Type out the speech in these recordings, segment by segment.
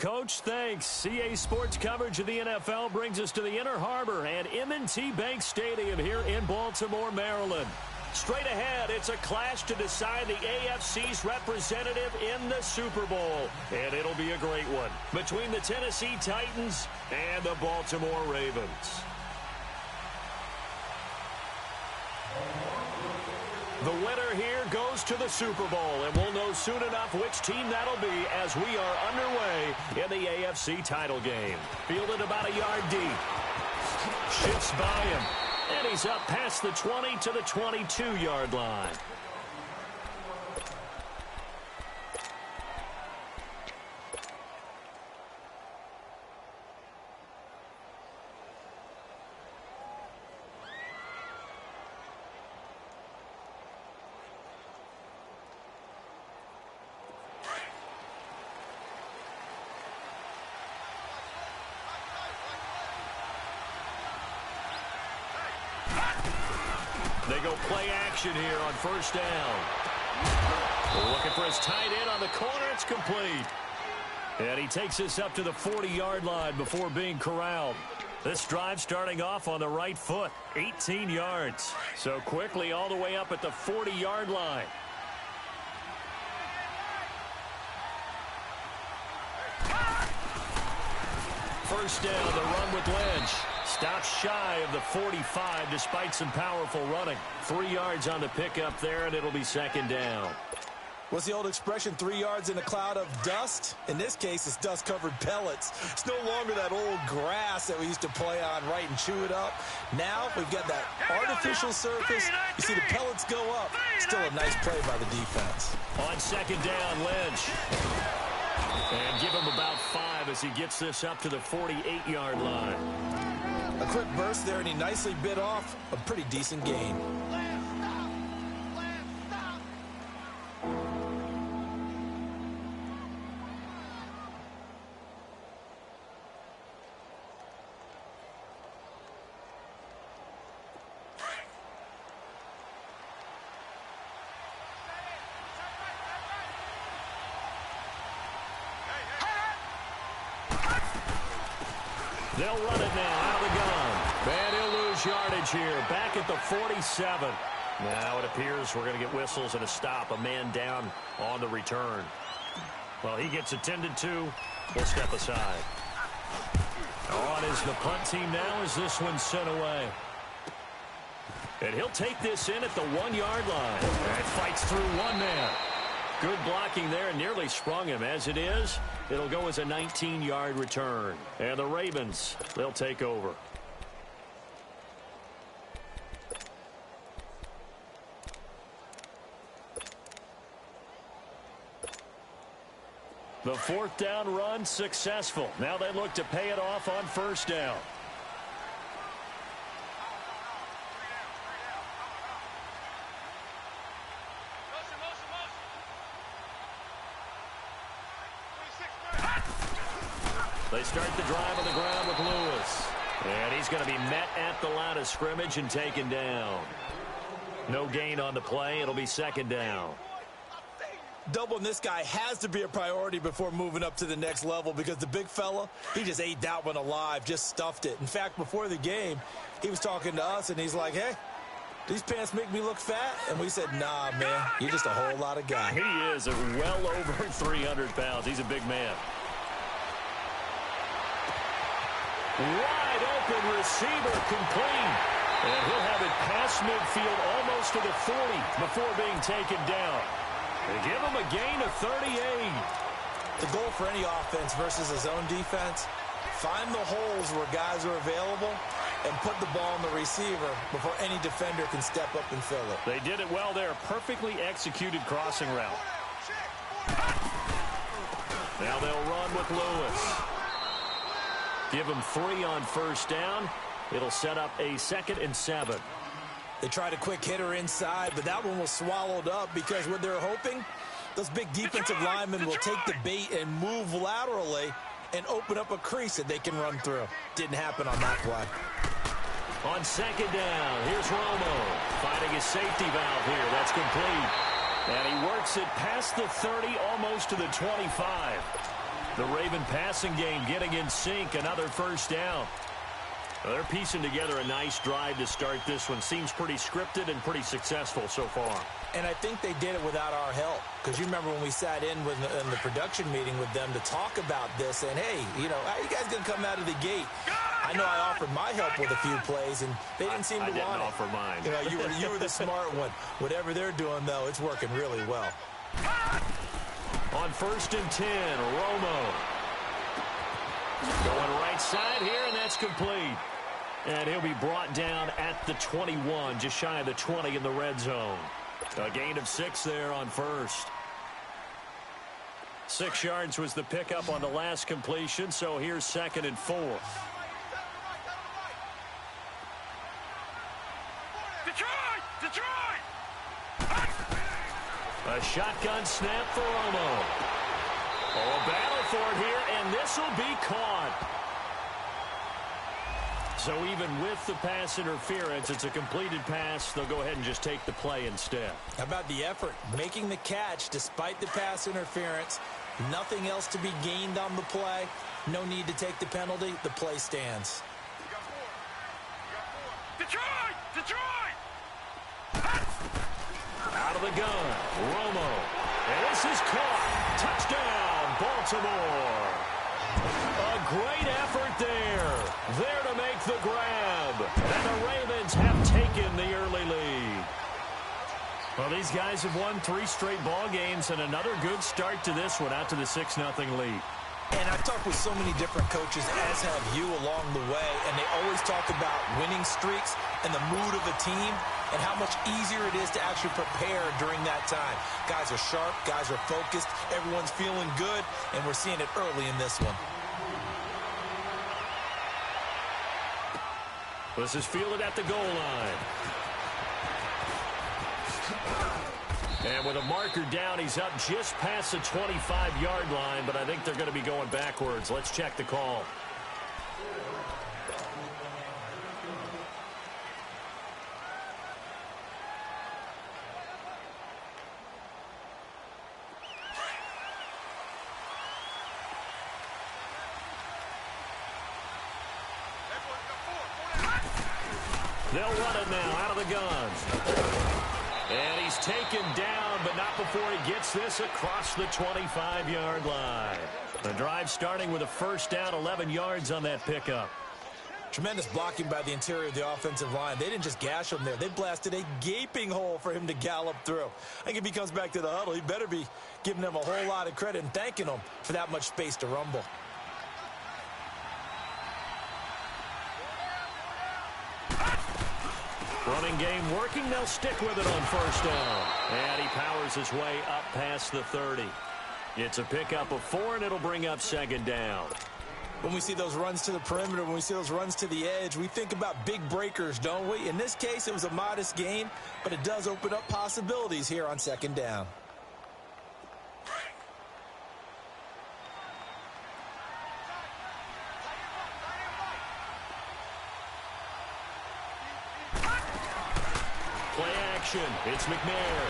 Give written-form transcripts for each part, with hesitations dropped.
Coach. Thanks. CA Sports coverage of the NFL brings us to the Inner Harbor and M&T Bank Stadium here in Baltimore, Maryland. Straight ahead, it's a clash to decide the AFC's representative in the Super Bowl. And it'll be a great one between the Tennessee Titans and the Baltimore Ravens. The winner here goes to the Super Bowl, and we'll know soon enough which team that'll be as we are underway in the AFC title game. Fielded about a yard deep. Shifts by him, and he's up past the 20 to the 22-yard line. They go play action here on first down. Looking for his tight end on the corner. It's complete. And he takes this up to the 40-yard line before being corralled. This drive starting off on the right foot. 18 yards. So quickly all the way up at the 40-yard line. First down, the run with Lynch. Stops shy of the 45 despite some powerful running. 3 yards on the pickup there, and it'll be second down. What's the old expression, 3 yards in a cloud of dust? In this case, it's dust-covered pellets. It's no longer that old grass that we used to play on, right, and chew it up. Now we've got that artificial surface. You see the pellets go up. Still a nice play by the defense. On second down, Lynch. And give him about 5 as he gets this up to the 48-yard line. A quick burst there, and he nicely bit off a pretty decent gain. They'll run it now out of the gun. And he'll lose yardage here. Back at the 47. Now it appears we're going to get whistles and a stop. A man down on the return. Well, he gets attended to. We'll step aside. On is the punt team now as this one's sent away. And he'll take this in at the 1-yard line. And fights through one man. Good blocking there and nearly sprung him. As it is, it'll go as a 19-yard return. And the Ravens, they'll take over. The fourth down run successful. Now they look to pay it off on first down. They start the drive on the ground with Lewis. And he's going to be met at the line of scrimmage and taken down. No gain on the play. It'll be second down. Doubling this guy has to be a priority before moving up to the next level because the big fella, he just ate that one alive, just stuffed it. In fact, before the game, he was talking to us, and he's like, hey, these pants make me look fat? And we said, nah, man, you're just a whole lot of guy. He is well over 300 pounds. He's a big man. Wide open receiver complete. And he'll have it past midfield almost to the 40 before being taken down. They give him a gain of 38. The goal for any offense versus his own defense, find the holes where guys are available and put the ball on the receiver before any defender can step up and fill it. They did it well there. Perfectly executed crossing route. Now they'll run with Lewis. Give him 3 on first down. It'll set up a 2nd and 7. They tried a quick hitter inside, but that one was swallowed up because what they're hoping, those big defensive linemen will take the bait and move laterally and open up a crease that they can run through. Didn't happen on that play. On second down, here's Romo finding his safety valve here. That's complete. And he works it past the 30, almost to the 25. The Raven passing game getting in sync. Another first down. Well, they're piecing together a nice drive to start this one. Seems pretty scripted and pretty successful so far. And I think they did it without our help. Because you remember when we sat in the production meeting with them to talk about this. And, hey, you know, how are you guys going to come out of the gate? I know I offered my help with a few plays, and they didn't seem to want it. I didn't offer mine. You know, you were the smart one. Whatever they're doing, though, it's working really well. On 1st and 10, Romo. Going right side here, and that's complete. And he'll be brought down at the 21, just shy of the 20 in the red zone. A gain of 6 there on first. 6 yards was the pickup on the last completion, so here's 2nd and 4. Detroit! A shotgun snap for Romo. Oh, a battle for it here, and this will be caught. So even with the pass interference, it's a completed pass. They'll go ahead and just take the play instead. How about the effort? Making the catch despite the pass interference. Nothing else to be gained on the play. No need to take the penalty. The play stands. Detroit! Out of the gun, Romo. And this is caught. Touchdown, Baltimore. A great effort there. There to make the grab. And the Ravens have taken the early lead. Well, these guys have won 3 straight ball games, and another good start to this one, out to the 6-0 lead. And I've talked with so many different coaches, as have you along the way, and they always talk about winning streaks and the mood of a team and how much easier it is to actually prepare during that time. Guys are sharp, guys are focused, everyone's feeling good, and we're seeing it early in this one. This is fielded at the goal line. And with a marker down, he's up just past the 25-yard line, but I think they're going to be going backwards. Let's check the call. They'll run it now out of the gun. And he's taken down, but not before he gets this across the 25-yard line. The drive starting with a first down, 11 yards on that pickup. Tremendous blocking by the interior of the offensive line. They didn't just gash him there. They blasted a gaping hole for him to gallop through. I think if he comes back to the huddle, he better be giving them a whole lot of credit and thanking them for that much space to rumble. Running game working. They'll stick with it on first down. And he powers his way up past the 30. It's a pickup of 4, and it'll bring up 2nd down. When we see those runs to the perimeter, when we see those runs to the edge, we think about big breakers, don't we? In this case, it was a modest gain, but it does open up possibilities here on 2nd down. It's McNair.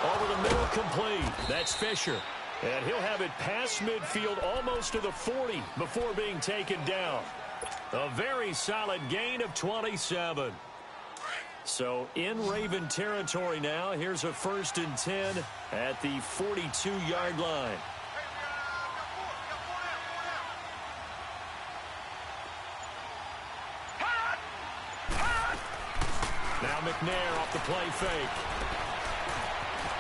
Over the middle, complete. That's Fisher. And he'll have it past midfield almost to the 40 before being taken down. A very solid gain of 27. So in Raven territory now. Here's a 1st and 10 at the 42-yard line. Now McNair off the play fake.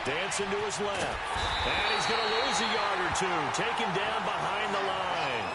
Dancing to his left. And he's going to lose a yard or 2. Taken down behind the line.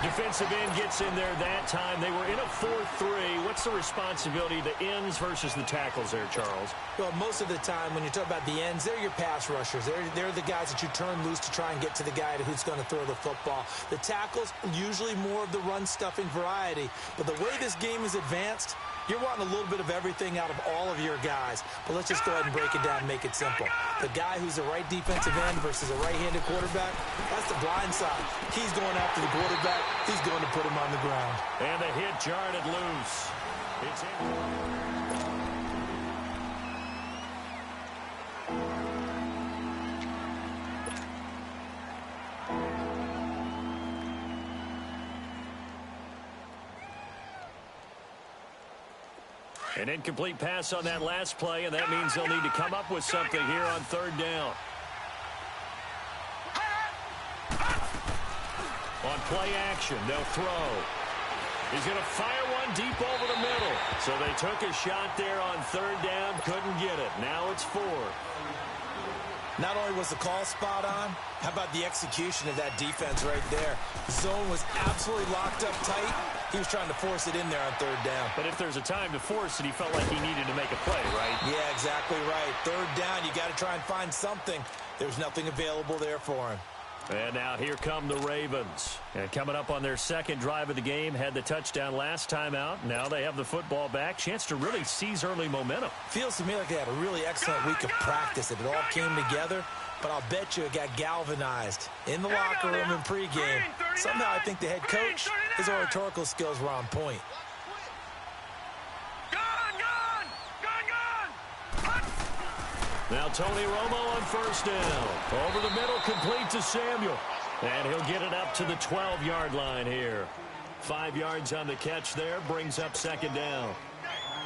Defensive end gets in there that time. They were in a 4-3. What's the responsibility of the ends versus the tackles there, Charles? Well, most of the time when you talk about the ends, they're your pass rushers. They're the guys that you turn loose to try and get to the guy who's going to throw the football. The tackles, usually more of the run-stuffing variety. But the way this game is advanced, you're wanting a little bit of everything out of all of your guys. But let's just go ahead and break it down and make it simple. The guy who's the right defensive end versus a right-handed quarterback, that's the blind side. He's going after the quarterback. He's going to put him on the ground. And the hit jarred it loose. It's in. An incomplete pass on that last play, and that means they'll need to come up with something here on third down. On play action, they'll throw. He's going to fire one deep over the middle. So they took a shot there on third down, couldn't get it. Now it's 4. Not only was the call spot on, how about the execution of that defense right there? The zone was absolutely locked up tight. He was trying to force it in there on third down. But if there's a time to force it, he felt like he needed to make a play, right? Yeah, exactly right. Third down, you got to try and find something. There's nothing available there for him. And now here come the Ravens. And coming up on their second drive of the game, had the touchdown last time out. Now they have the football back. Chance to really seize early momentum. Feels to me like they had a really excellent week of practice. It all came together, but I'll bet you it got galvanized in the locker room in pregame. Somehow I think the head coach, his oratorical skills were on point. Now Tony Romo on first down. Over the middle, complete to Samuel. And he'll get it up to the 12-yard line here. 5 yards on the catch there, brings up second down.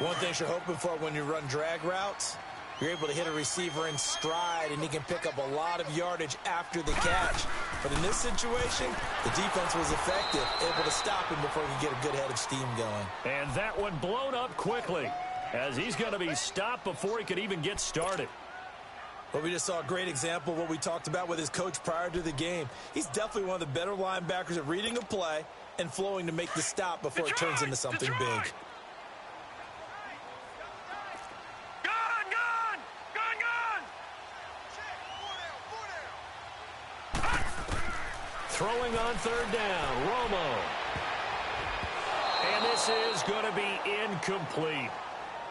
One thing you're hoping for when you run drag routes, you're able to hit a receiver in stride, and he can pick up a lot of yardage after the catch. But in this situation, the defense was effective, able to stop him before he could get a good head of steam going. And that one blown up quickly, as he's going to be stopped before he could even get started. Well, we just saw a great example of what we talked about with his coach prior to the game. He's definitely one of the better linebackers at reading a play and flowing to make the stop before it turns into something big. Throwing on third down, Romo. And this is going to be incomplete.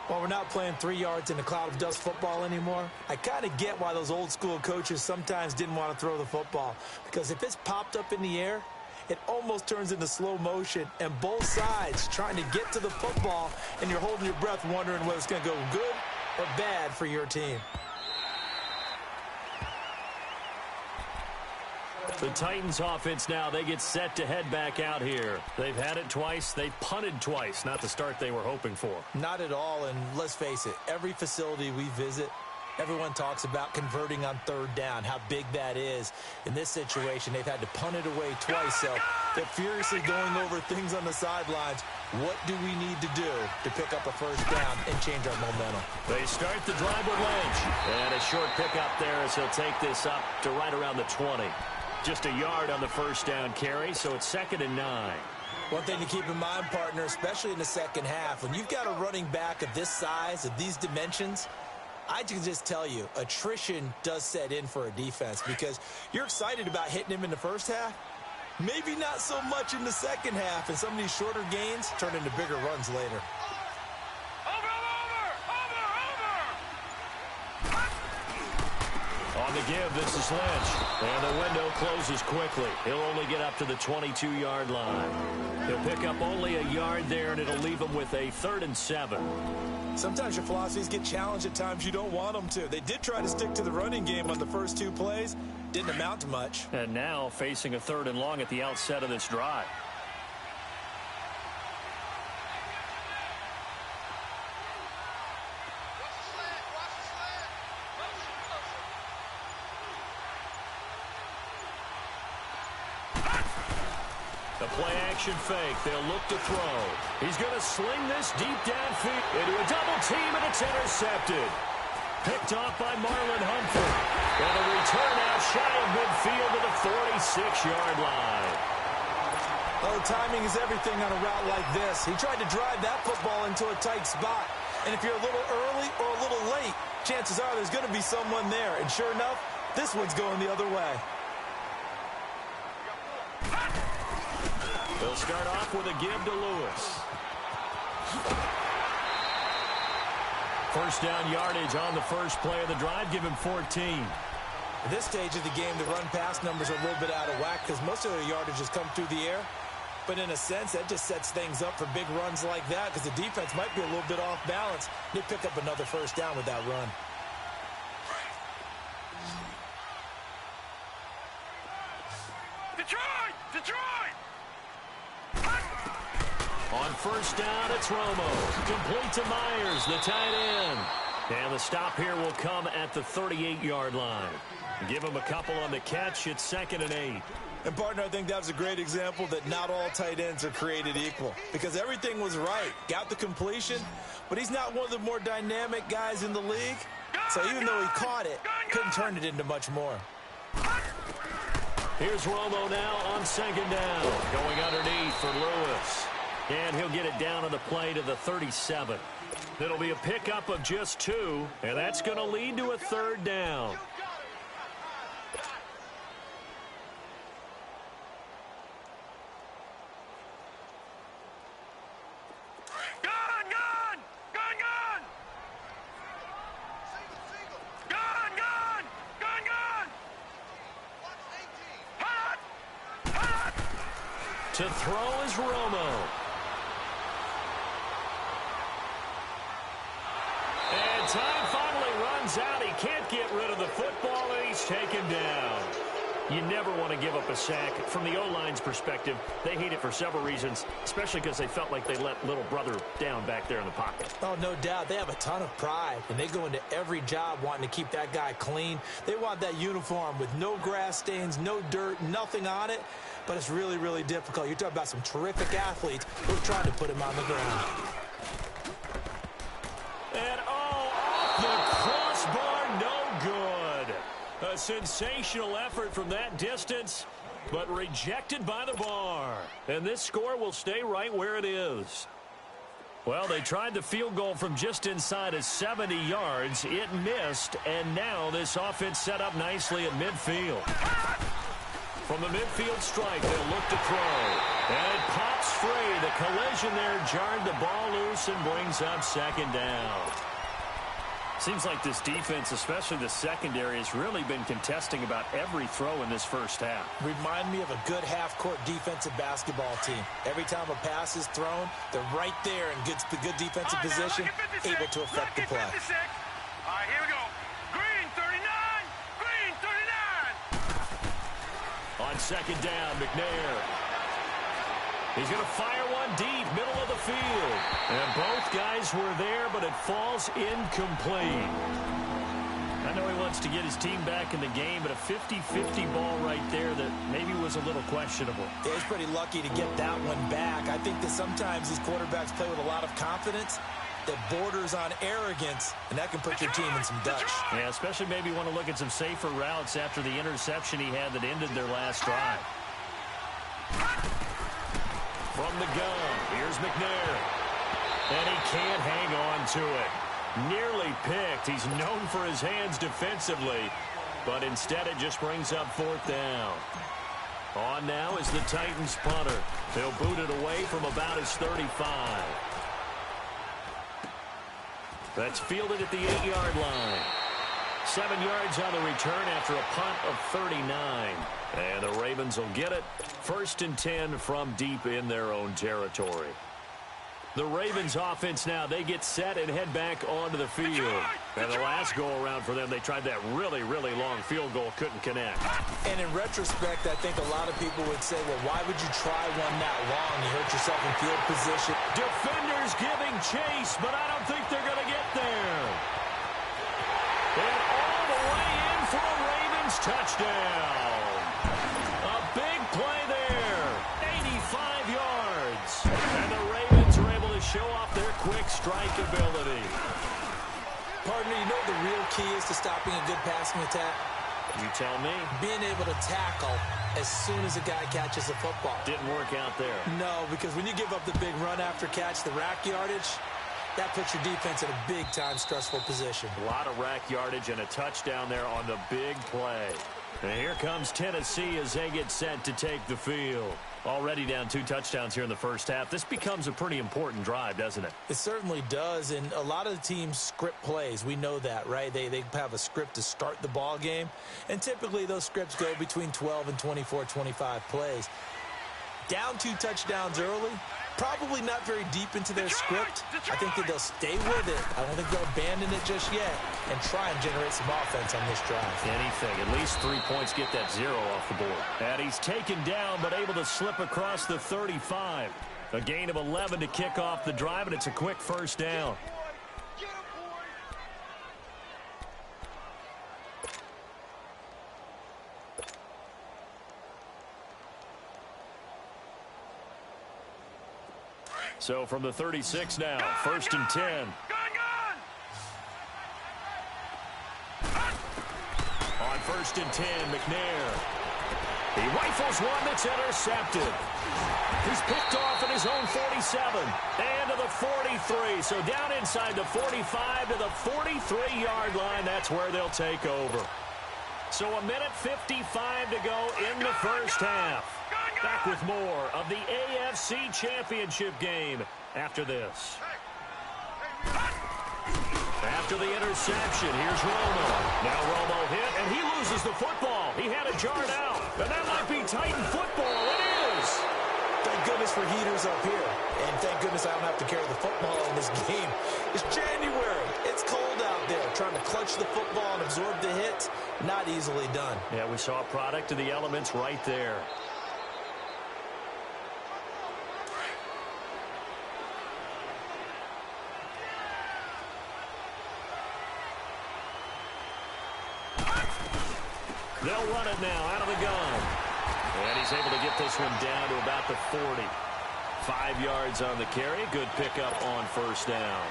While we're not playing 3 yards in a cloud of dust football anymore, I kind of get why those old school coaches sometimes didn't want to throw the football. Because if it's popped up in the air, it almost turns into slow motion, and both sides trying to get to the football, and you're holding your breath wondering whether it's going to go good or bad for your team. The Titans offense now, they get set to head back out here. They've had it twice. They've punted twice. Not the start they were hoping for. Not at all, and let's face it, every facility we visit, everyone talks about converting on third down, how big that is. In this situation, they've had to punt it away twice, so they're furiously going over things on the sidelines. What do we need to do to pick up a first down and change our momentum? They start the drive with Lynch. And a short pickup there as he'll take this up to right around the 20. Just a yard on the first down carry, so it's 2nd and 9. One thing to keep in mind, partner, especially in the second half, when you've got a running back of this size, of these dimensions, I can just tell you, attrition does set in for a defense because you're excited about hitting him in the first half, maybe not so much in the second half, and some of these shorter gains turn into bigger runs later. On the give, this is Lynch. And the window closes quickly. He'll only get up to the 22-yard line. He'll pick up only a yard there, and it'll leave him with a 3rd and 7. Sometimes your philosophies get challenged at times you don't want them to. They did try to stick to the running game on the first 2 plays. Didn't amount to much. And now facing a 3rd and long at the outset of this drive. The play-action fake. They'll look to throw. He's going to sling this deep downfield into a double team, and it's intercepted. Picked off by Marlon Humphrey. And a return out shy of midfield to the 46-yard line. Oh, timing is everything on a route like this. He tried to drive that football into a tight spot. And if you're a little early or a little late, chances are there's going to be someone there. And sure enough, this one's going the other way. They'll start off with a give to Lewis. First down yardage on the first play of the drive. Give him 14. At this stage of the game, the run-pass numbers are a little bit out of whack because most of their yardage has come through the air. But in a sense, that just sets things up for big runs like that because the defense might be a little bit off balance. They pick up another first down with that run. On first down, it's Romo. Complete to Myers, the tight end. And the stop here will come at the 38-yard line. Give him a couple on the catch. It's 2nd and 8. And, partner, I think that was a great example that not all tight ends are created equal because everything was right. Got the completion, but he's not one of the more dynamic guys in the league. So even though he caught it, couldn't turn it into much more. Here's Romo now on 2nd down. Going underneath for Lewis. And he'll get it down on the play to the 37. It'll be a pickup of just 2, and that's going to lead to a 3rd down. To throw is Romo. And time finally runs out. He can't get rid of the football, and he's taken down. You never want to give up a sack. From the O-line's perspective, they hate it for several reasons, especially because they felt like they let little brother down back there in the pocket. Oh, no doubt. They have a ton of pride, and they go into every job wanting to keep that guy clean. They want that uniform with no grass stains, no dirt, nothing on it. But it's really, really difficult. You're talking about some terrific athletes who are trying to put him on the ground. And, off the crossbar, no good. A sensational effort from that distance, but rejected by the bar. And this score will stay right where it is. Well, they tried the field goal from just inside of 70 yards. It missed, and now this offense set up nicely at midfield. From the midfield stripe, they'll look to throw. And it pops free. The collision there jarred the ball loose and brings up 2nd down. Seems like this defense, especially the secondary, has really been contesting about every throw in this first half. Remind me of a good half-court defensive basketball team. Every time a pass is thrown, they're right there in good defensive position, able to affect the play. All right, here we go. Green 39, green 39. On 2nd down, McNair. He's going to fire one deep, middle of the field. And both guys were there, but it falls incomplete. I know he wants to get his team back in the game, but a 50-50 ball right there that maybe was a little questionable. Yeah, he's pretty lucky to get that one back. I think that sometimes these quarterbacks play with a lot of confidence that borders on arrogance, and that can put your team in some Dutch. Yeah, especially maybe want to look at some safer routes after the interception he had that ended their last drive. From the gun, here's McNair. And he can't hang on to it. Nearly picked. He's known for his hands defensively, but instead it just brings up 4th down. On now is the Titans punter. They'll boot it away from about his 35. That's fielded at the 8-yard line. 7 yards on the return after a punt of 39. And the Ravens will get it. 1st and 10 from deep in their own territory. The Ravens offense now, they get set and head back onto the field. And the last go-around for them, they tried that really, really long field goal, couldn't connect. And in retrospect, I think a lot of people would say, well, why would you try one that long? You hurt yourself in field position. Defenders giving chase, but I don't think they're going to get there. And all the way in for a Ravens touchdown. A big play there. 85 yards. And the Ravens are able to show off their quick strike ability. Partner, you know what the real key is to stopping a good passing attack? You tell me. Being able to tackle as soon as a guy catches the football. Didn't work out there. No, because when you give up the big run after catch, the rack yardage, that puts your defense in a big-time stressful position. A lot of rack yardage and a touchdown there on the big play. And here comes Tennessee as they get set to take the field. Already down 2 touchdowns here in the first half. This becomes a pretty important drive, doesn't it? It certainly does, and a lot of the teams script plays. We know that, right? They have a script to start the ball game, and typically those scripts go between 12 and 24, 25 plays. Down 2 touchdowns early, probably not very deep into their script. I think that they'll stay with it. I don't think they'll abandon it just yet and try and generate some offense on this drive. Anything. At least 3 points, get that 0 off the board. And he's taken down but able to slip across the 35. A gain of 11 to kick off the drive, and it's a quick first down. So from the 36 now, first and 10. On first and 10, McNair. He rifles one that's intercepted. He's picked off at his own 47 and to the 43. So down inside the 45 to the 43-yard line. That's where they'll take over. So a minute 55 to go in the first half. Back with more of the AFC Championship game after this. After the interception, here's Romo. Now Romo hit, and he loses the football. He had it jarred out, and that might be Titan football. It is. Thank goodness for heaters up here, and thank goodness I don't have to carry the football in this game. It's January. It's cold out there. Trying to clutch the football and absorb the hit, not easily done. Yeah, we saw a product of the elements right there. They'll run it now out of the gun. And he's able to get this one down to about the 40. 5 yards on the carry. Good pickup on first down.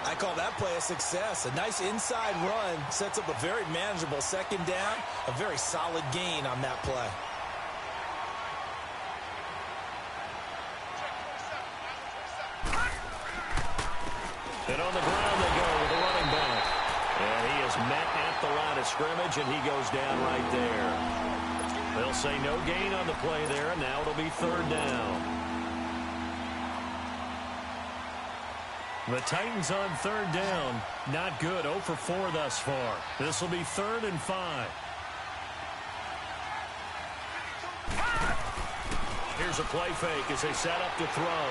I call that play a success. A nice inside run sets up a very manageable second down. A very solid gain on that play. And on the ground they go with the running back. And he is met at the line of scrimmage, and he goes down right there. They'll say no gain on the play there, and now it'll be third down. The Titans on third down. Not good. 0 for 4 thus far. This will be 3rd and 5. Here's a play fake as they set up to throw.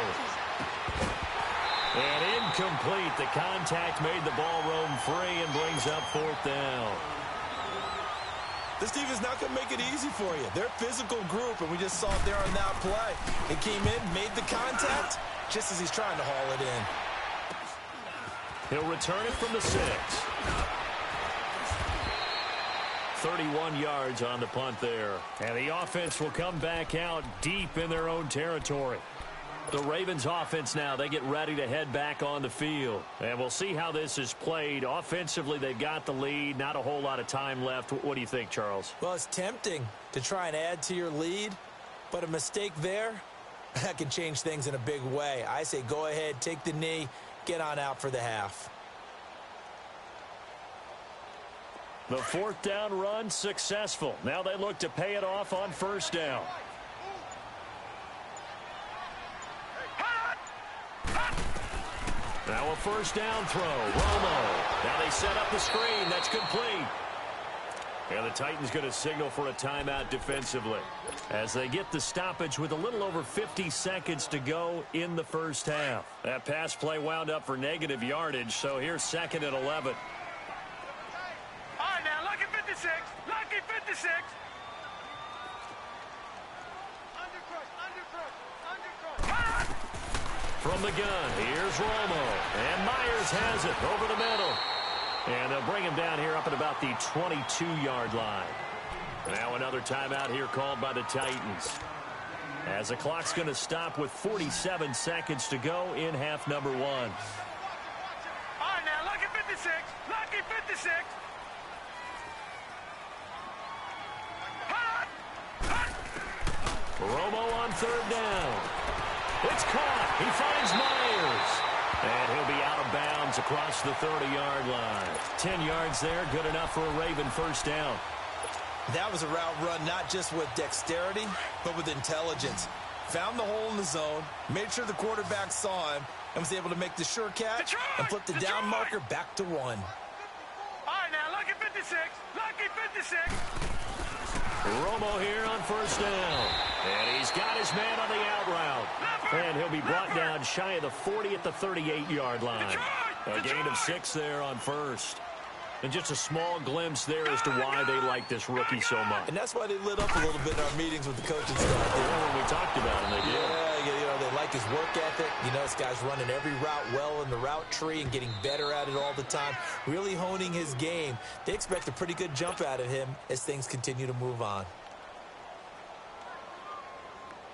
And incomplete. The contact made the ball roam free and brings up 4th down. This team is not going to make it easy for you. They're a physical group, and we just saw it there on that play. He came in, made the contact, just as he's trying to haul it in. He'll return it from the 6. 31 yards on the punt there. And the offense will come back out deep in their own territory. The Ravens offense now, they get ready to head back on the field. And we'll see how this is played. Offensively, they've got the lead. Not a whole lot of time left. What do you think, Charles? Well, it's tempting to try and add to your lead, but a mistake there, that can change things in a big way. I say go ahead, take the knee, get on out for the half. The 4th down run successful. Now they look to pay it off on first down. Now a first down throw. Romo. Now they set up the screen. That's complete. And the Titans going to signal for a timeout defensively as they get the stoppage with a little over 50 seconds to go in the first half. That pass play wound up for negative yardage, so here's 2nd and 11. All right, now, lucky 56. Lucky 56. From the gun, here's Romo. And Myers has it over the middle. And they'll bring him down here up at about the 22-yard line. Now another timeout here called by the Titans. As the clock's going to stop with 47 seconds to go in half number 1. All right, now, lucky 56. Lucky 56. Romo on third down. It's caught. He finds Myers. And he'll be out of bounds across the 30-yard line. 10 yards there, good enough for a Raven first down. That was a route run not just with dexterity, but with intelligence. Found the hole in the zone, made sure the quarterback saw him, and was able to make the sure catch and flip the down marker back to 1. All right, now, lucky 56. Lucky 56. Romo here on first down. And he's got his man on the out route. And he'll be brought down shy of the 40 at the 38-yard line. A gain of 6 there on first. And just a small glimpse there as to why they like this rookie so much. And that's why they lit up a little bit in our meetings with the coaching staff. When we talked about him, they did. Yeah, they like his work ethic. You know, this guy's running every route well in the route tree and getting better at it all the time, really honing his game. They expect a pretty good jump out of him as things continue to move on.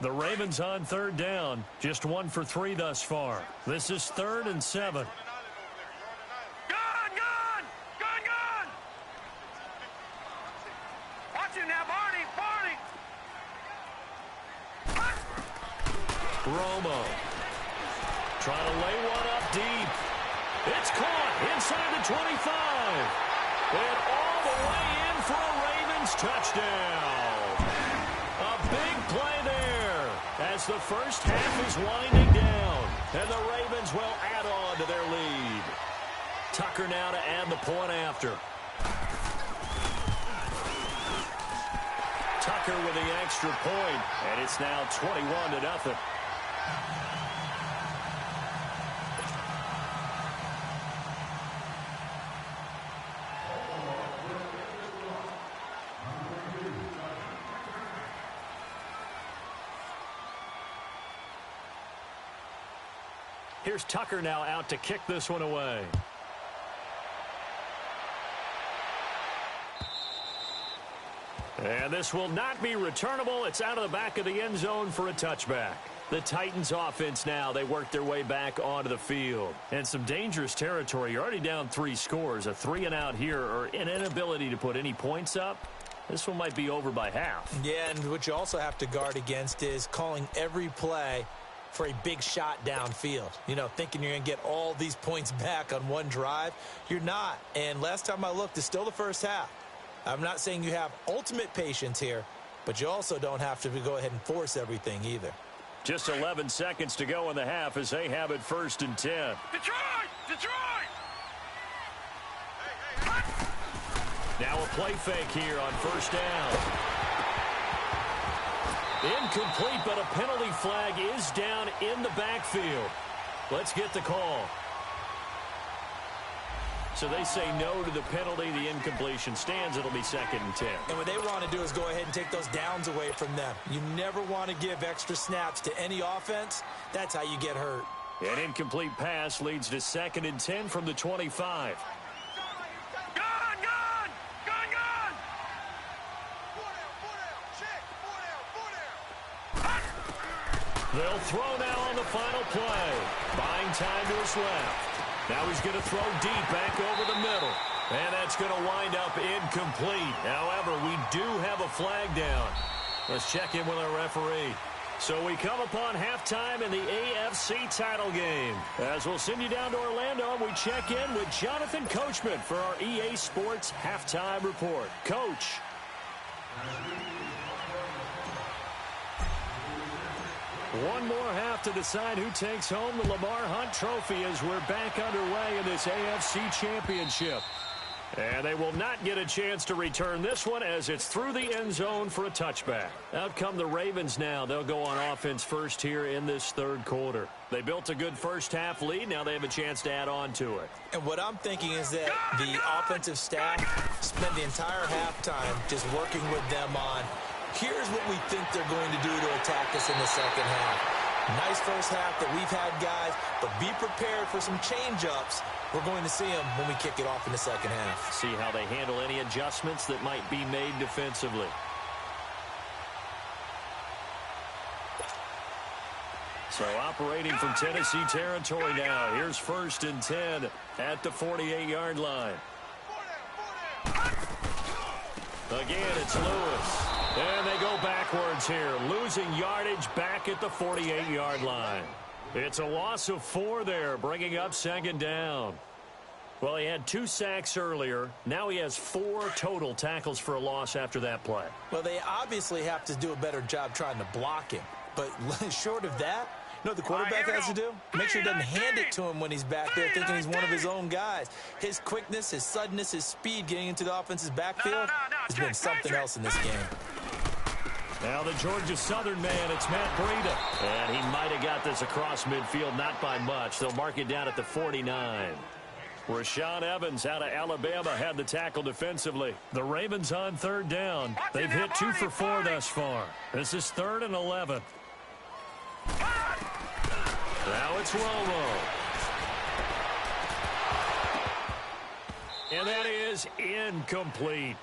The Ravens on third down, just 1 for 3 thus far. This is 3rd and 7. Romo trying to lay one up deep. It's caught inside the 25. And all the way in for a Ravens touchdown. A big play there as the first half is winding down. And the Ravens will add on to their lead. Tucker now to add the point after. Tucker with the extra point, and it's now 21-0. Here's Tucker now out to kick this one away. And this will not be returnable. It's out of the back of the end zone for a touchback. The Titans offense now, they work their way back onto the field. And some dangerous territory. You're already down 3 scores. A 3-and-out here or an inability to put any points up. This one might be over by half. Yeah, and what you also have to guard against is calling every play for a big shot downfield. You know, thinking you're going to get all these points back on one drive. You're not. And last time I looked, it's still the first half. I'm not saying you have ultimate patience here, but you also don't have to go ahead and force everything either. Just 11 seconds to go in the half as they have it 1st and 10. Detroit! Now a play fake here on 1st down. Incomplete, but a penalty flag is down in the backfield. Let's get the call. So they say no to the penalty. The incompletion stands. It'll be 2nd and 10. And what they want to do is go ahead and take those downs away from them. You never want to give extra snaps to any offense. That's how you get hurt. An incomplete pass leads to 2nd and 10 from the 25. They'll throw now on the final play. Buying time to his left. Now he's going to throw deep back over the middle. And that's going to wind up incomplete. However, we do have a flag down. Let's check in with our referee. So we come upon halftime in the AFC title game. As we'll send you down to Orlando, we check in with Jonathan Coachman for our EA Sports halftime report. Coach. One more half to decide who takes home the Lamar Hunt Trophy as we're back underway in this AFC Championship. And they will not get a chance to return this one as it's through the end zone for a touchback. Out come the Ravens now. They'll go on offense first here in this 3rd quarter. They built a good first half lead. Now they have a chance to add on to it. And what I'm thinking is that the offensive staff spent the entire halftime just working with them on, here's what we think they're going to do to attack us in the second half. Nice first half that we've had, guys, but be prepared for some change-ups. We're going to see them when we kick it off in the second half. See how they handle any adjustments that might be made defensively. So operating from Tennessee territory now. Here's 1st and 10 at the 48-yard line. Again, it's Lewis. And they go backwards here, losing yardage back at the 48-yard line. It's a loss of 4 there, bringing up 2nd down. Well, he had 2 sacks earlier. Now he has 4 total tackles for a loss after that play. Well, they obviously have to do a better job trying to block him. But short of that, you know what the quarterback has to do? Make sure he doesn't hand it to him when he's back there thinking he's one of his own guys. His quickness, his suddenness, his speed getting into the offense's backfield has been something else in this game. Now the Georgia Southern man, it's Matt Breida. And he might have got this across midfield, not by much. They'll mark it down at the 49. Rashaan Evans out of Alabama had the tackle defensively. The Ravens on 3rd down. They've hit 2 for 4 thus far. This is 3rd and 11. Now it's Romo. And that is incomplete.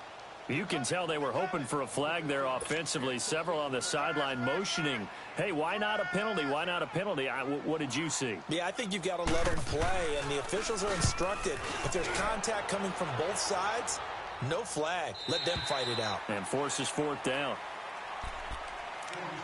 You can tell they were hoping for a flag there offensively. Several on the sideline motioning, hey, why not a penalty? Why not a penalty? What did you see? Yeah, I think you've got to let them play, and the officials are instructed. If there's contact coming from both sides, no flag. Let them fight it out. And forces fourth down.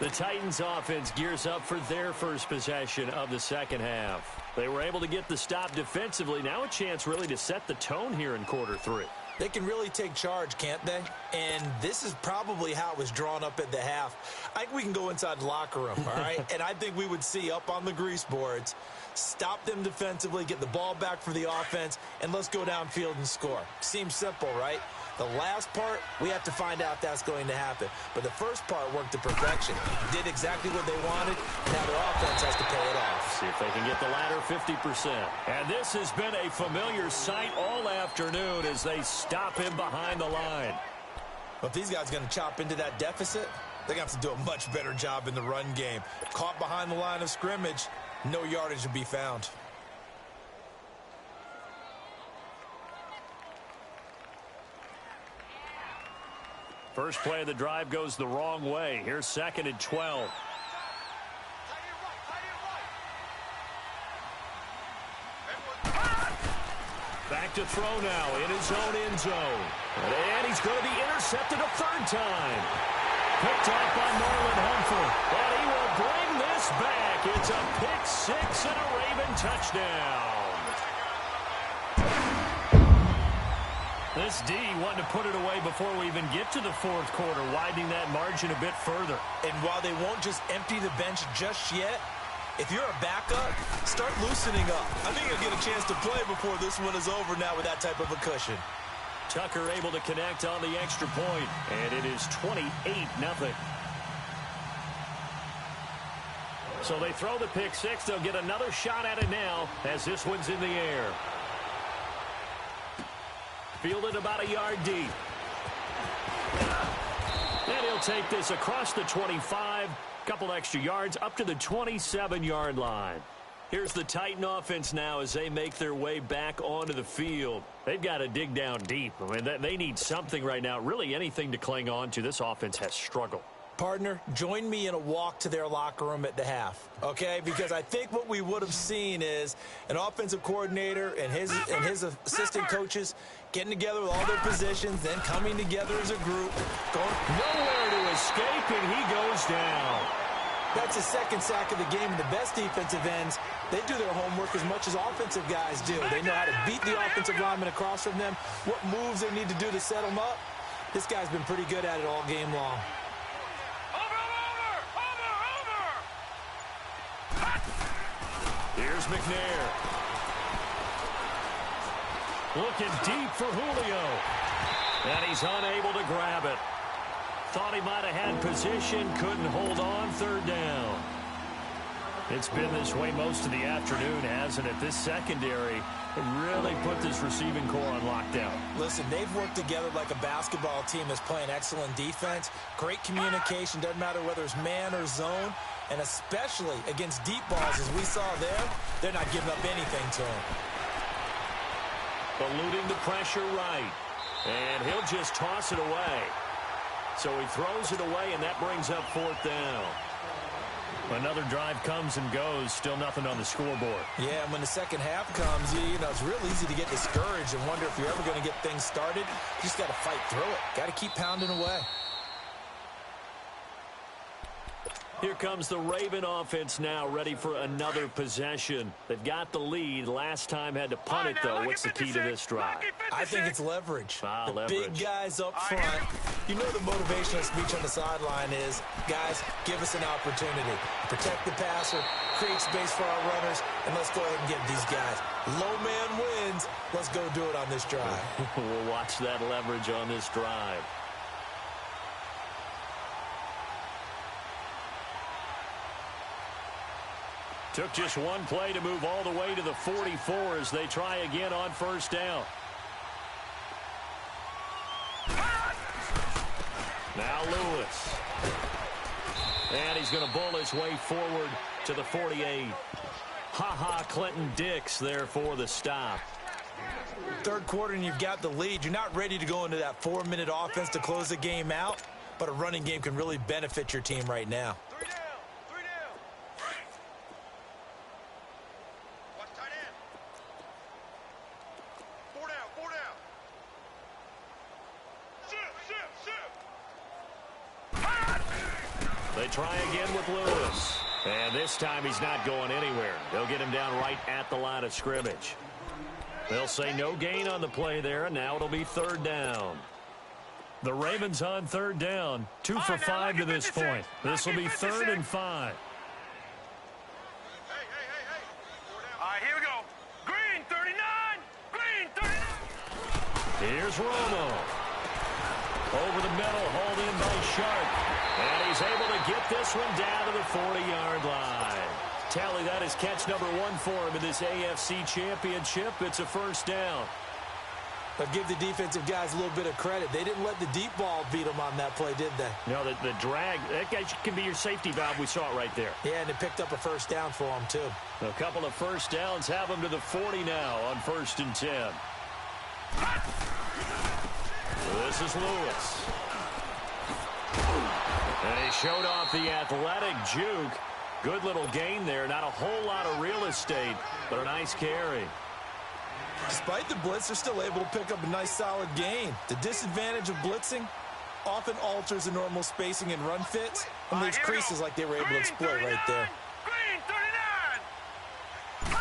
The Titans offense gears up for their first possession of the second half. They were able to get the stop defensively. Now a chance really to set the tone here in quarter three. They can really take charge, can't they? And this is probably how it was drawn up at the half. I think we can go inside the locker room, all right? And I think we would see up on the grease boards, stop them defensively, get the ball back for the offense, and let's go downfield and score. Seems simple, right? The last part, we have to find out if that's going to happen. But the first part worked to perfection. Did exactly what they wanted. Now their offense has to pay it off. See if they can get the latter 50%. And this has been a familiar sight all afternoon as they stop him behind the line. Well, if these guys are going to chop into that deficit, they're going to have to do a much better job in the run game. Caught behind the line of scrimmage, no yardage to be found. First play of the drive goes the wrong way. Here's 2nd and 12. Back to throw now in his own end zone. And he's going to be intercepted a third time. Picked off by Marlon Humphrey. But he will bring this back. It's a pick six and a Raven touchdown. This D wanting to put it away before we even get to the fourth quarter, widening that margin a bit further. And while they won't just empty the bench just yet, if you're a backup, start loosening up. I think you'll get a chance to play before this one is over now with that type of a cushion. Tucker able to connect on the extra point, and it is 28-0. So they throw the pick six. They'll get another shot at it now as this one's in the air. Fielded about a yard deep. And he'll take this across the 25. Couple extra yards up to the 27-yard line. Here's the Titan offense now as they make their way back onto the field. They've got to dig down deep. I mean, they need something right now, really anything to cling on to. This offense has struggled. Partner, join me in a walk to their locker room at the half, okay? Because I think what we would have seen is an offensive coordinator and his assistant coaches getting together with all their positions, then coming together as a group. Nowhere to escape, and he goes down. That's his second sack of the game, and the best defensive ends, they do their homework as much as offensive guys do. They know how to beat the offensive lineman across from them, what moves they need to do to set them up. This guy's been pretty good at it all game long. Here's McNair. Looking deep for Julio. And he's unable to grab it. Thought he might have had position, couldn't hold on, third down. It's been this way most of the afternoon, hasn't it? This secondary really put this receiving core on lockdown. Listen, they've worked together like a basketball team that's playing excellent defense. Great communication, doesn't matter whether it's man or zone. And especially against deep balls, as we saw there, they're not giving up anything to him. Eluding the pressure right. And he'll just toss it away. So he throws it away, and that brings up fourth down. Another drive comes and goes, still nothing on the scoreboard. Yeah, and when the second half comes, you know, it's real easy to get discouraged and wonder if you're ever going to get things started. You just got to fight through it. Got to keep pounding away. Here comes the Raven offense now, ready for another possession. They've got the lead. Last time had to punt it, though. What's the key to this drive? I think it's leverage. The leverage. Big guys up front. You know the motivational speech on the sideline is, guys, give us an opportunity. Protect the passer, create space for our runners, and let's go ahead and get these guys. Low man wins. Let's go do it on this drive. We'll watch that leverage on this drive. Took just one play to move all the way to the 44 as they try again on first down. Now Lewis. And he's going to bull his way forward to the 48. Clinton Dix there for the stop. Third quarter and you've got the lead. You're not ready to go into that 4-minute offense to close the game out, but a running game can really benefit your team right now. 3 down. 3 down. Watch tight end. 4 down. 4 down. Shift. They try again with Lewis. And this time he's not going anywhere. They'll get him down right at the line of scrimmage. They'll say no gain on the play there, and now it'll be third down. The Ravens on third down. 2 for 5 to this point. This will be 3rd and 5. Hey. All right, here we go. Green 39. Green 39. Here's Romo. Over the middle, hauled in by Sharp. And he's able to get this one down to the 40-yard line. Tally, that is catch number 1 for him in this AFC Championship. It's a first down. But give the defensive guys a little bit of credit. They didn't let the deep ball beat them on that play, did they? No, the drag, that guy can be your safety valve. We saw it right there. Yeah, and it picked up a first down for them, too. A couple of first downs have them to the 40 now on 1st and 10. This is Lewis. And he showed off the athletic juke. Good little gain there. Not a whole lot of real estate, but a nice carry. Despite the blitz, they're still able to pick up a nice, solid gain. The disadvantage of blitzing often alters the normal spacing and run fits and leaves creases like they were able to exploit right there. Green 39.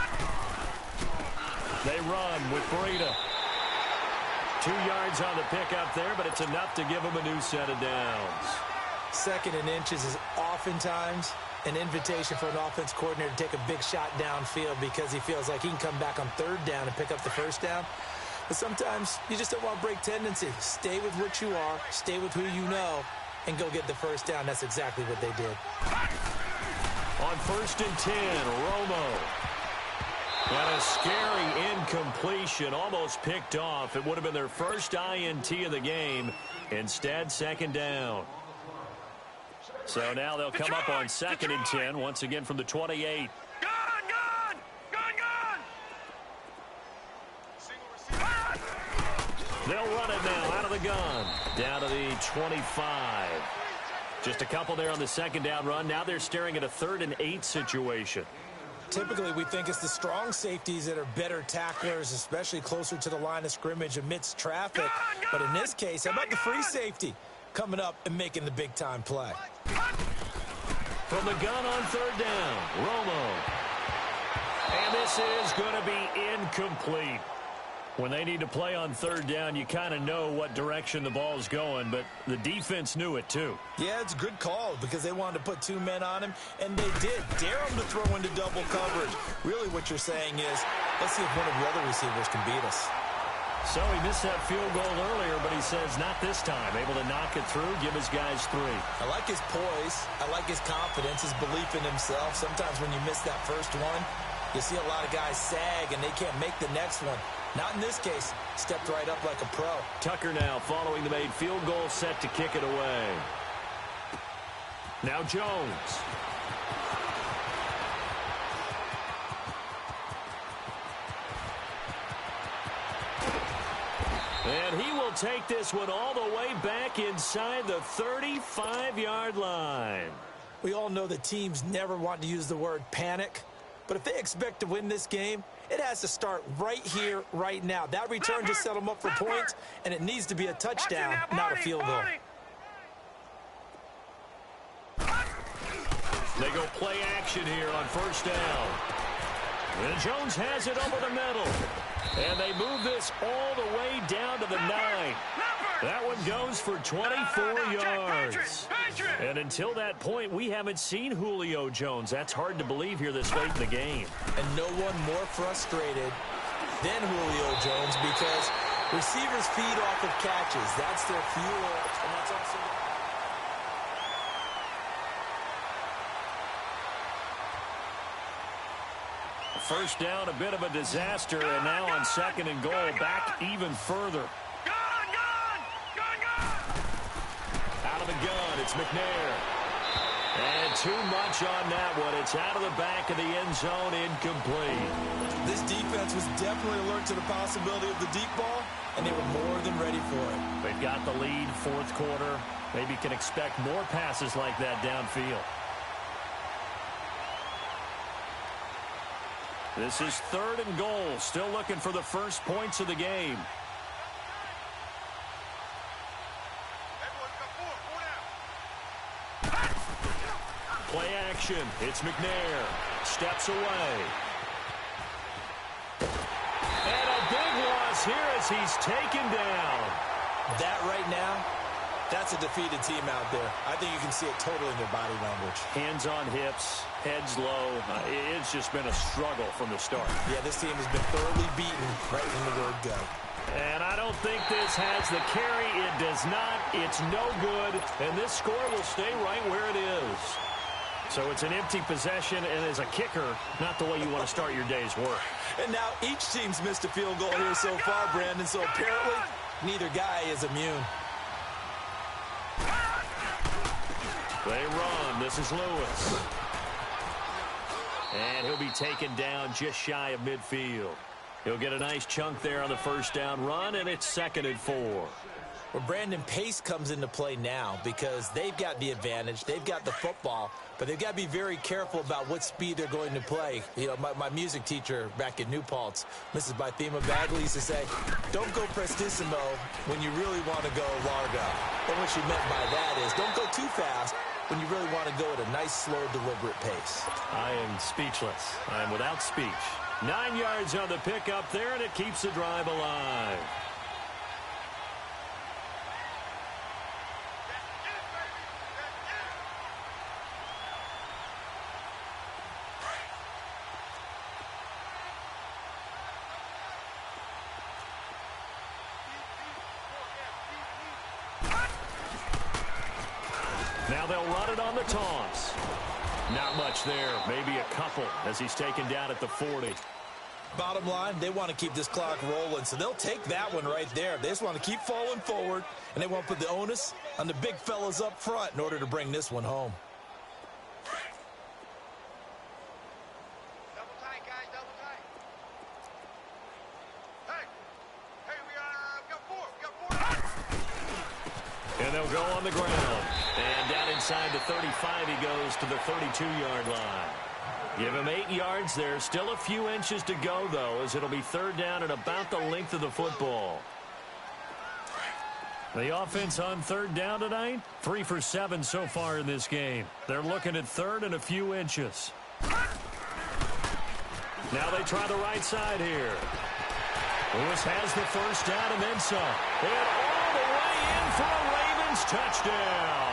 They run with Breida. 2 yards on the pickup there, but it's enough to give them a new set of downs. 2nd and inches is oftentimes an invitation for an offense coordinator to take a big shot downfield because he feels like he can come back on 3rd down and pick up the first down. But sometimes you just don't want to break tendency. Stay with what you are, stay with who you know, and go get the first down. That's exactly what they did. On 1st and 10, Romo. And a scary incompletion, almost picked off. It would have been their first INT of the game. Instead, 2nd down. So now they'll come up on 2nd and 10, once again from the 28. Gone. They'll run it now out of the gun. Down to the 25. Just a couple there on the 2nd down run. Now they're staring at a 3rd and 8 situation. Typically, we think it's the strong safeties that are better tacklers, especially closer to the line of scrimmage amidst traffic. But in this case, how about the free safety coming up and making the big-time play? From the gun on 3rd down, Romo. And this is going to be incomplete. When they need to play on 3rd down, you kind of know what direction the ball's going, but the defense knew it too. Yeah, it's a good call because they wanted to put 2 men on him, and they did. Dare him to throw into double coverage. Really what you're saying is, let's see if one of the other receivers can beat us. So he missed that field goal earlier, but he says not this time. Able to knock it through, give his guys 3. I like his poise. I like his confidence, his belief in himself. Sometimes when you miss that first one, you see a lot of guys sag, and they can't make the next one. Not in this case. Stepped right up like a pro. Tucker now following the made field goal, set to kick it away. Now Jones. And he will take this one all the way back inside the 35-yard line. We all know that teams never want to use the word panic, but if they expect to win this game, it has to start right here, right now. That return just set them up for points, and it needs to be a touchdown, not a field goal. They go play action here on 1st down. And Jones has it over the middle. And they move this all the way down to the 9. That one goes for 24 yards. And until that point, we haven't seen Julio Jones. That's hard to believe here this late in the game. And no one more frustrated than Julio Jones because receivers feed off of catches. That's their fuel. And that's also... First down, a bit of a disaster, and now on 2nd and goal, back even further. Out of the gun, it's McNair. And too much on that one. It's out of the back of the end zone, incomplete. This defense was definitely alert to the possibility of the deep ball, and they were more than ready for it. They've got the lead, fourth quarter. Maybe can expect more passes like that downfield. This is 3rd and goal. Still looking for the first points of the game. Play action. It's McNair. Steps away. And a big loss here as he's taken down. That right now, that's a defeated team out there. I think you can see it totally in their body language. Hands on hips, heads low. It's just been a struggle from the start. Yeah, this team has been thoroughly beaten right from the word go. And I don't think this has the carry. It does not. It's no good. And this score will stay right where it is. So it's an empty possession, and as a kicker, not the way you want to start your day's work. And now each team's missed a field goal here so far, Brandon, so apparently neither guy is immune. They run. This is Lewis. And he'll be taken down just shy of midfield. He'll get a nice chunk there on the first down run, and it's 2nd and 4. Well, Brandon, pace comes into play now because they've got the advantage. They've got the football, but they've got to be very careful about what speed they're going to play. You know, my music teacher back in New Paltz, Mrs. Bythema Bagley, used to say, don't go prestissimo when you really want to go largo. And what she meant by that is don't go too fast when you really want to go at a nice, slow, deliberate pace. I am speechless. I am without speech. 9 yards on the pickup there, and it keeps the drive alive. Now they'll run it on the toss. Not much there. Maybe a couple as he's taken down at the 40. Bottom line, they want to keep this clock rolling, so they'll take that one right there. They just want to keep falling forward, and they want to put the onus on the big fellas up front in order to bring this one home. Double tight, guys, double tight. Hey, we got 4. We got 4. And they'll go on the ground. And down inside the 35, he goes to the 32-yard line. Give him 8 yards there. Still a few inches to go, though, as it'll be 3rd down and about the length of the football. The offense on 3rd down tonight, 3 for 7 so far in this game. They're looking at 3rd and a few inches. Now they try the right side here. Lewis has the first down and then some. And all the way in for a Ravens touchdown.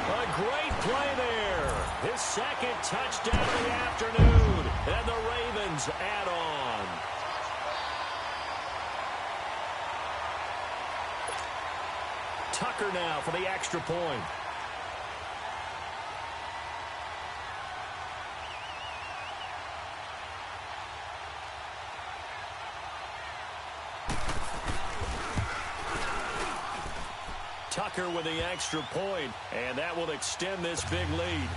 A great play there. His 2nd touchdown of the afternoon. And the Ravens add on. Tucker now for the extra point. Tucker with the extra point, and that will extend this big lead.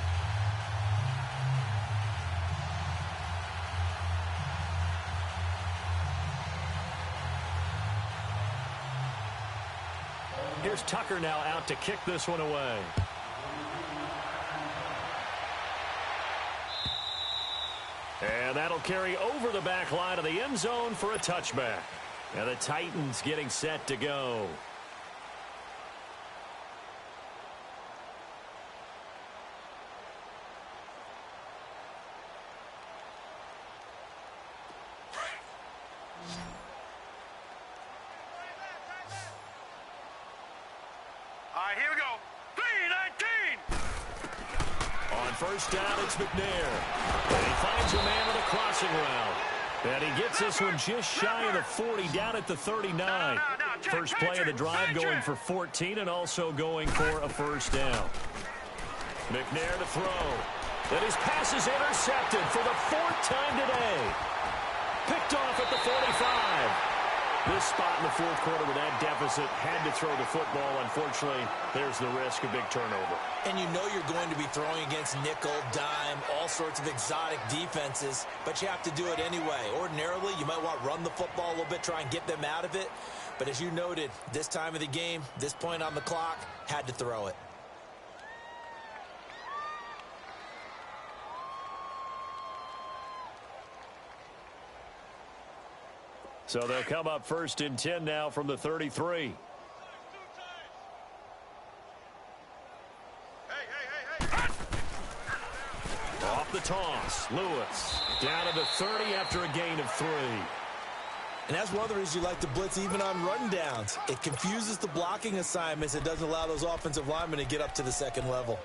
Here's Tucker now out to kick this one away. And that'll carry over the back line of the end zone for a touchback. And the Titans getting set to go. Here we go. 3-19. On first down, it's McNair. And he finds a man on a crossing route. And he gets this one just shy of the 40, down at the 39. First play of the drive going for 14 and also going for a first down. McNair to throw. And his pass is intercepted for the 4th time today. Picked off at the 45. This spot in the fourth quarter with that deficit, had to throw the football. Unfortunately, there's the risk of big turnover. And you know you're going to be throwing against nickel, dime, all sorts of exotic defenses, but you have to do it anyway. Ordinarily, you might want to run the football a little bit, try and get them out of it. But as you noted, this time of the game, this point on the clock, had to throw it. So they'll come up first and 10 now from the 33. Off the toss, Lewis down to the 30 after a gain of 3. And that's one of the reasons you like to blitz even on rundowns. It confuses the blocking assignments. It doesn't allow those offensive linemen to get up to the second level.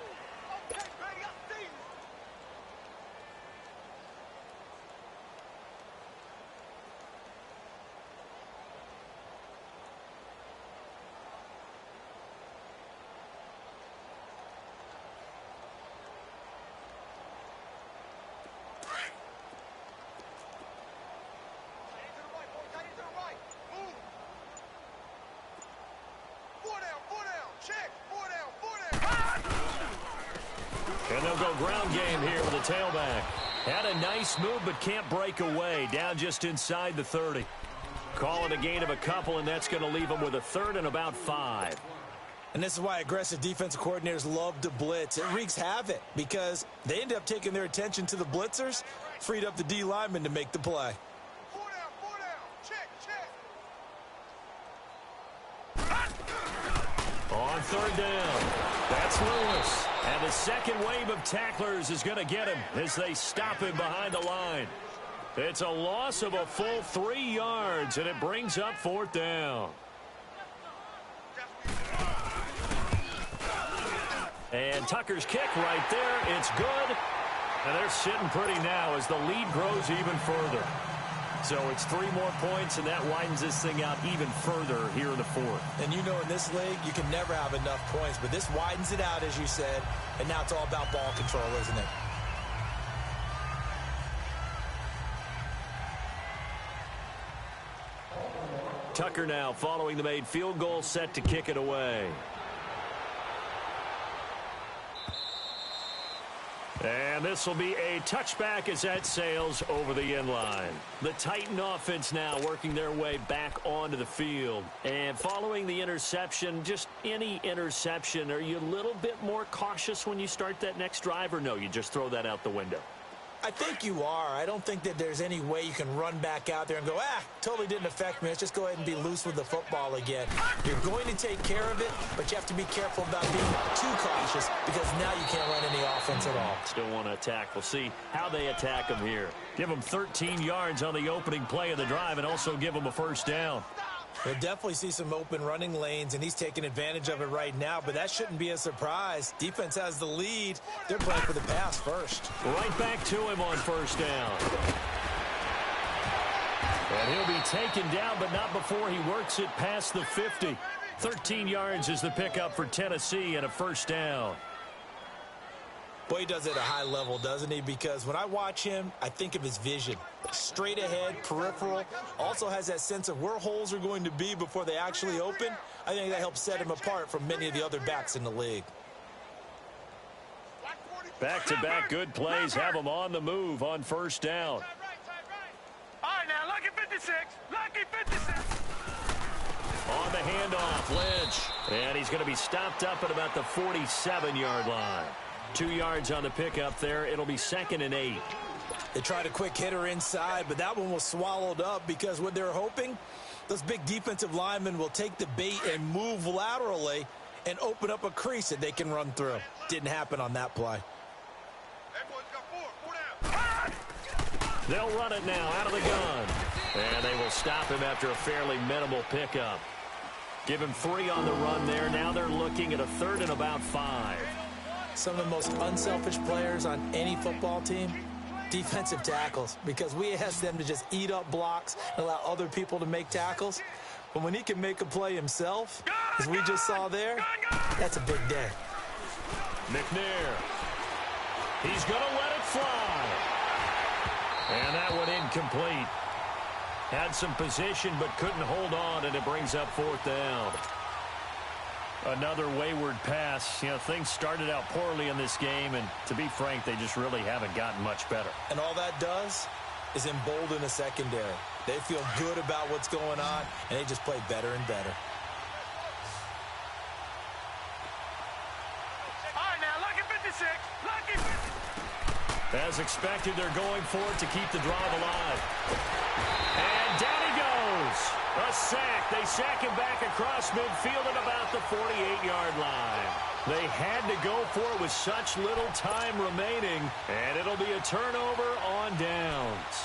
And they'll go ground game here with the tailback. Had a nice move, but can't break away. Down just inside the 30. Call it a gain of a couple, and that's going to leave them with a third and about 5. And this is why aggressive defensive coordinators love to blitz. It wreaks havoc because they end up taking their attention to the blitzers, freed up the D lineman to make the play. On third down, that's Lewis. And the second wave of tacklers is going to get him as they stop him behind the line. It's a loss of a full 3 yards, and it brings up fourth down. And Tucker's kick right there. It's good. And they're sitting pretty now as the lead grows even further. So it's 3 more points, and that widens this thing out even further here in the fourth. And you know in this league, you can never have enough points, but this widens it out, as you said, and now it's all about ball control, isn't it? Tucker now following the made field goal, set to kick it away. And this will be a touchback as that sails over the end line. The Titan offense now working their way back onto the field. And following the interception, just any interception, are you a little bit more cautious when you start that next drive, or no, you just throw that out the window? I think you are. I don't think that there's any way you can run back out there and go, totally didn't affect me. Let's just go ahead and be loose with the football again. You're going to take care of it, but you have to be careful about being too cautious because now you can't run any offense at all. Still want to attack. We'll see how they attack them here. Give them 13 yards on the opening play of the drive and also give them a first down. We'll definitely see some open running lanes, and he's taking advantage of it right now, but that shouldn't be a surprise. Defense has the lead. They're playing for the pass first. Right back to him on first down. And he'll be taken down, but not before he works it past the 50. 13 yards is the pickup for Tennessee and a first down. Boy, he does it at a high level, doesn't he? Because when I watch him, I think of his vision. Straight ahead, peripheral. Also has that sense of where holes are going to be before they actually open. I think that helps set him apart from many of the other backs in the league. Back-to-back good plays have him on the move on first down. All right, now, lucky 56. Lucky 56. On the handoff, Lynch. And he's going to be stopped up at about the 47-yard line. 2 yards on the pickup there. It'll be 2nd and 8. They tried a quick hitter inside, but that one was swallowed up because what they're hoping, those big defensive linemen will take the bait and move laterally and open up a crease that they can run through. Didn't happen on that play. They'll run it now out of the gun. And they will stop him after a fairly minimal pickup. Give him 3 on the run there. Now they're looking at a 3rd and about 5. Some of the most unselfish players on any football team, defensive tackles, because we ask them to just eat up blocks and allow other people to make tackles. But when he can make a play himself, as we just saw there, that's a big day. McNair. He's going to let it fly. And that one incomplete. Had some position but couldn't hold on, and it brings up 4th down. Another wayward pass. You know, things started out poorly in this game, and to be frank, they just really haven't gotten much better. And all that does is embolden the secondary. They feel good about what's going on, and they just play better and better. All right, now, lucky 56. Lucky 56. As expected, they're going for it to keep the drive alive. And down he goes. A sack. They sack him back across midfield at about the 48-yard line. They had to go for it with such little time remaining, and it'll be a turnover on downs.